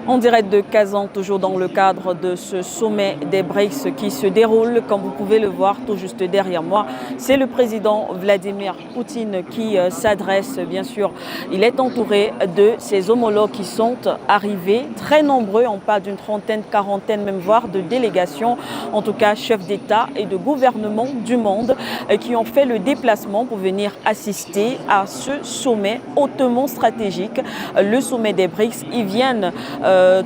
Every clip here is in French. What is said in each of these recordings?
En direct de Kazan, toujours dans le cadre de ce sommet des BRICS qui se déroule, comme vous pouvez le voir tout juste derrière moi, c'est le président Vladimir Poutine qui s'adresse, bien sûr. Il est entouré de ses homologues qui sont arrivés, très nombreux, on parle d'une trentaine, quarantaine, même voire de délégations, en tout cas chefs d'État et de gouvernement du monde qui ont fait le déplacement pour venir assister à ce sommet hautement stratégique, le sommet des BRICS. Ils viennent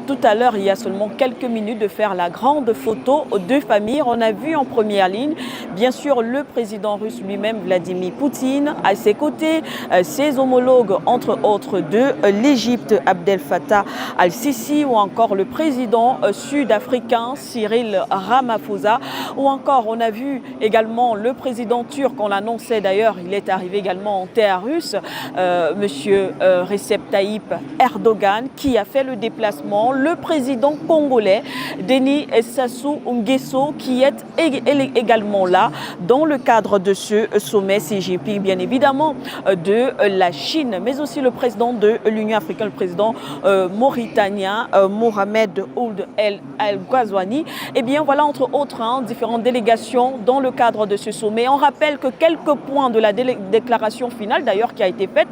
tout à l'heure, il y a seulement quelques minutes, de faire la grande photo de famille. On a vu en première ligne, bien sûr, le président russe lui-même, Vladimir Poutine, à ses côtés, ses homologues, entre autres, de l'Égypte, Abdel Fattah al-Sisi, ou encore le président sud-africain, Cyril Ramaphosa, ou encore, on a vu également le président turc, on l'annonçait d'ailleurs, il est arrivé également en terre russe, monsieur Recep Tayyip Erdogan, qui a fait le déplacement, le président congolais Denis Sassou Nguesso, qui est également là dans le cadre de ce sommet CGP, bien évidemment de la Chine, mais aussi le président de l'Union africaine, le président mauritanien Mohamed Ould El Ghazouani. Et bien voilà, entre autres, différentes délégations dans le cadre de ce sommet. On rappelle que quelques points de la déclaration finale d'ailleurs qui a été faite,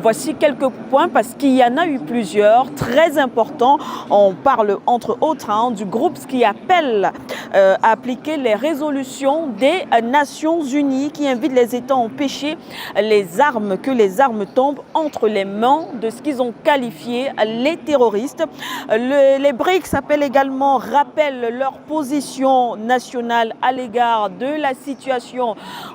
voici quelques points parce qu'il y en a eu plusieurs très importants. On parle entre autres du groupe qui appelle à appliquer les résolutions des Nations Unies qui invitent les États à empêcher que les armes tombent entre les mains de ce qu'ils ont qualifié les terroristes. Les BRICS rappellent leur position nationale à l'égard de la situation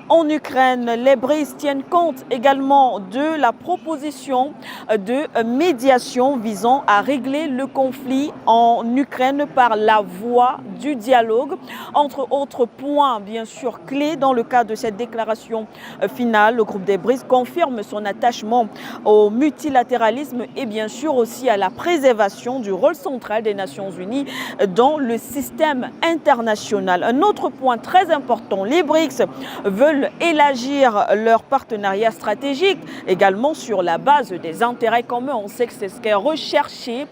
en Ukraine. Les BRICS tiennent compte également de la proposition de médiation visant à régler le conflit en Ukraine par la voie du dialogue. Entre autres points, bien sûr, clés dans le cadre de cette déclaration finale, le groupe des BRICS confirme son attachement au multilatéralisme et bien sûr aussi à la préservation du rôle central des Nations Unies dans le système international. Un autre point très important, les BRICS veulent élargir leur partenariat stratégique également sur la base des intérêts communs. On sait que c'est ce qui est recherché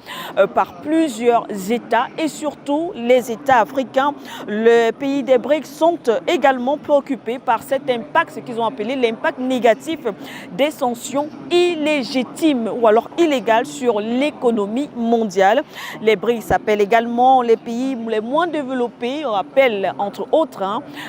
par plusieurs États et surtout les États africains. Les pays des BRICS sont également préoccupés par cet impact, ce qu'ils ont appelé l'impact négatif des sanctions illégitimes ou alors illégales sur l'économie mondiale. Les BRICS appellent également les pays les moins développés, on appelle entre autres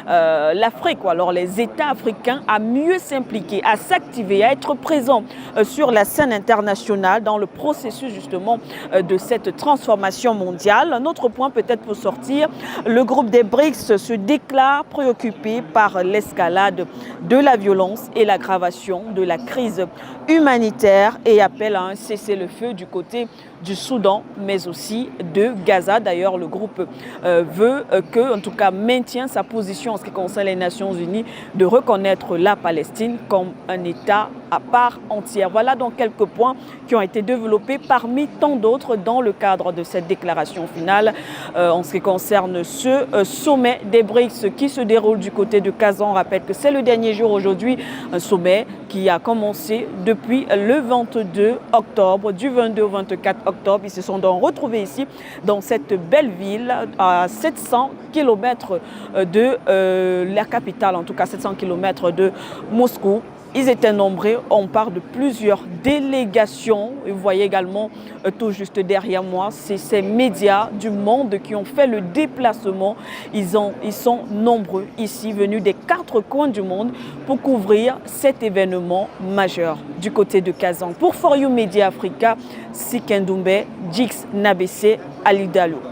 l'Afrique ou alors les États africains à mieux s'impliquer, à s'activer, à être présents sur la scène internationale dans le processus justement de cette transformation mondiale. Un autre point peut-être pour sortir, le groupe des BRICS se déclare préoccupé par l'escalade de la violence et l'aggravation de la crise humanitaire et appelle à un cessez-le-feu du côté du Soudan, mais aussi de Gaza. D'ailleurs, le groupe veut en tout cas, maintient sa position en ce qui concerne les Nations Unies de reconnaître la Palestine comme un État à part entière. Voilà donc quelques points qui ont été développés parmi tant d'autres dans le cadre de cette déclaration finale en ce qui concerne ce sommet des BRICS qui se déroule du côté de Kazan. On rappelle que c'est le dernier jour aujourd'hui, un sommet qui a commencé depuis le 22 octobre, du 22 au 24 octobre. Ils se sont donc retrouvés ici dans cette belle ville à 700 km de la capitale, en tout cas 700 km de Moscou. Ils étaient nombreux, on parle de plusieurs délégations. Vous voyez également tout juste derrière moi, c'est ces médias du monde qui ont fait le déplacement. Ils sont nombreux ici, venus des 4 coins du monde pour couvrir cet événement majeur du côté de Kazan. Pour For You Media Africa, Sikendoumbé, Jix Nabessé, Ali Dalou.